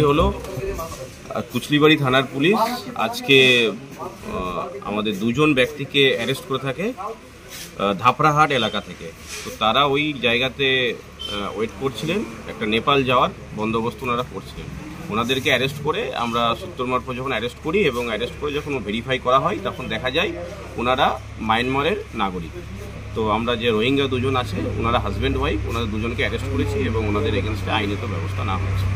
হলো কুচলিবাড়ি থানার পুলিশ আজকে আমাদের দুজন ব্যক্তিকে অ্যারেস্ট করে থাকে ধাপড়াহাট এলাকা থেকে। তো তারা ওই জায়গাতে ওয়েট করছিলেন, একটা নেপাল যাওয়ার বন্দোবস্ত ওনারা করছিলেন। ওনাদেরকে অ্যারেস্ট করে আমরা সূত্র মারফত যখন অ্যারেস্ট করি এবং অ্যারেস্ট করে যখন ভেরিফাই করা হয় তখন দেখা যায় ওনারা মায়ানমারের নাগরিক। তো আমরা যে রোহিঙ্গা দুজন আছে ওনারা হাজব্যান্ড ওয়াইফ, ওনাদের দুজনকে অ্যারেস্ট করেছি এবং ওনাদের এগেনস্টে আইনত ব্যবস্থা নেওয়া হয়েছে।